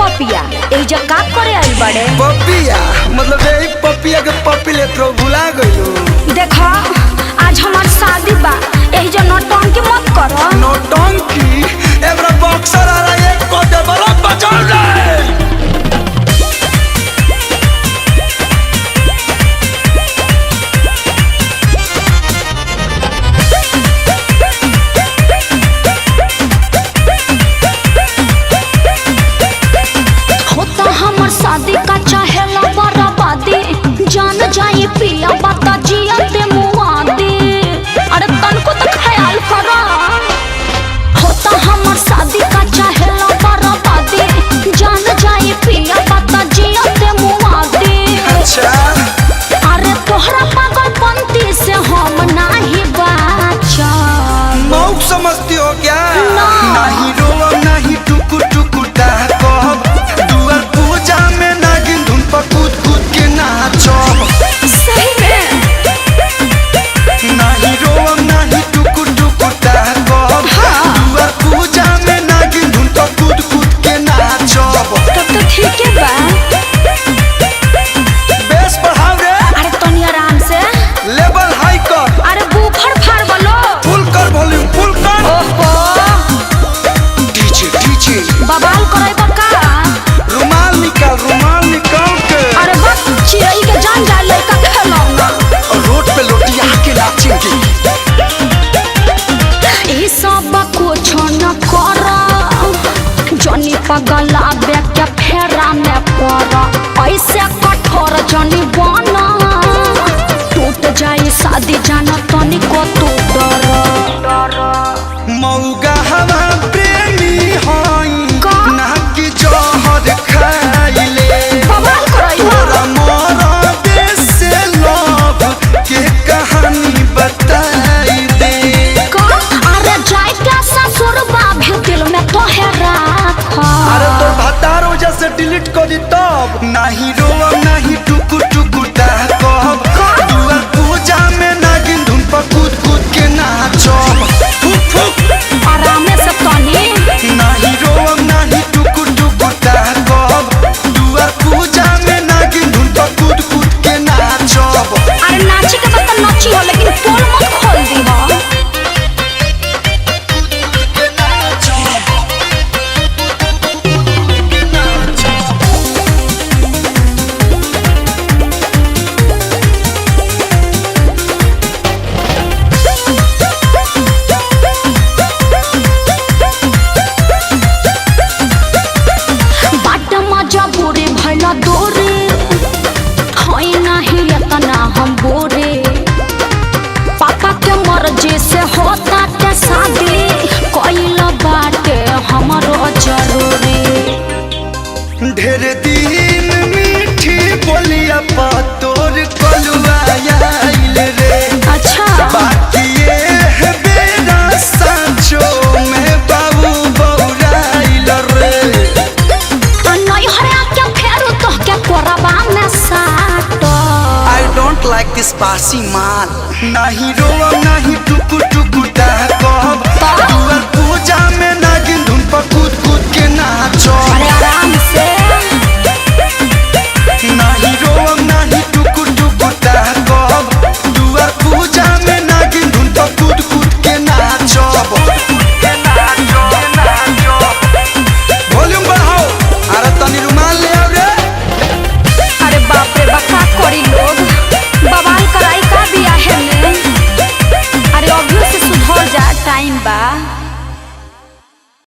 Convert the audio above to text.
पपिया ए जे का करे आइल बड़े? पपिया मतलब यही पपिया के पपी ले तो भुला गयो। देखा आज हमार शादी बा, एही जे नौटंकी मत करो। नौटंकी एबरा बॉक्सर आ रहा है को दे बड़ा बचाओ रे। होता हमर शादी का चाहेला बराबादी, जान जाए पिया बाता जिया ते मुआदी। अरे तनको तो ख्याल करो। होता हमर शादी का चाहेला बराबादी, जान जाए पिया बाता जिया ते मुआदी। अच्छा अरे तोहरा पागलपंती से हम नहीं बाचा। मौक समझती हो क्या? ना। नहीं रोवा नहीं टुकु टुकु कहब, दुआर पूजा में नागिन धुन पर कूद कूद के नाचब। सही में नहीं रोवा नहीं टुकु टुकु कहब, दुआर पूजा में नागिन धुन पर कूद कूद के नाचब। तब तो ठीक है बा। बेस बढ़ाओ रे। अरे तनी आराम से। लेवल हाई कर। अरे बूफर फाड़ बोलो। फुल कर वॉल्यूम फुल कर। ओहो डीजे डीजे बवाल करे बका। रुमाल निकाल के। अरे बस चिड़ै के जान जाए लड़का खेलौना। और रोड पे लोटिया के नाचेंगे। ई सब कुछ न कर, जनी पगला बे के फेरा में पड़। ऐसे कठोर जनी बना, टूट जाए शादी जाना तनी को तू डर। मौगा हवा प्रेमी हई का? ना कि जहर खाइले। बवाल करे तोरा मोरा देश से लव के कहानी बताई दे। का? अरे जाए क्या ससुरबा भी दिल में तो है राखा। अरे तोर भतार वजह से डिलीट कर दी तब। नहीं रोवा नहीं टुकु टुकु कहब, दुआर पूजा में नागिन धुन पर कूद कूद के नाचब। फुक फुक आराम से तनी। नहीं रोवा नहीं टुकु टुकु कहब, दुआर पूजा में नागिन धुन पर कूद कूद के नाचब। अरे नाची के बता नाची हो, लेकिन पोल मत खोल दी हो। के नाचब के नाचब। बाट मजा बुरे भला दोरे, होई नहीं इतना हम बोरे। पापा के मर्जी से होता के शादी, कोइल बाटे हमारो जरूरी। ढेर दिन मीठी बोलिया पा तोर कलुआ आइल रे। अच्छा बाकी ये है बेरा सांचो में बाबू बौराइल रे। नहीं हरा के फेरू तो के कोरबा में साटो। I don't like this बासी माल। नहीं रोवा नहीं टुकु टुकु कहब, दुआर पूजा में नागिन धुन पर कूद कूद के नाचब। अरे आराम से। नहीं रोवा नहीं टुकु टुकु कहब, दुआर पूजा में नागिन धुन पर कूद कूद के नाचब। वॉल्यूम बढ़ाओ। अरे तनी रुमाल ले आओ रे। अरे बाप रे बका करी लोग, बवाल कराई का बिया है में। अरे अभी से सुधर जा, टाइम बा।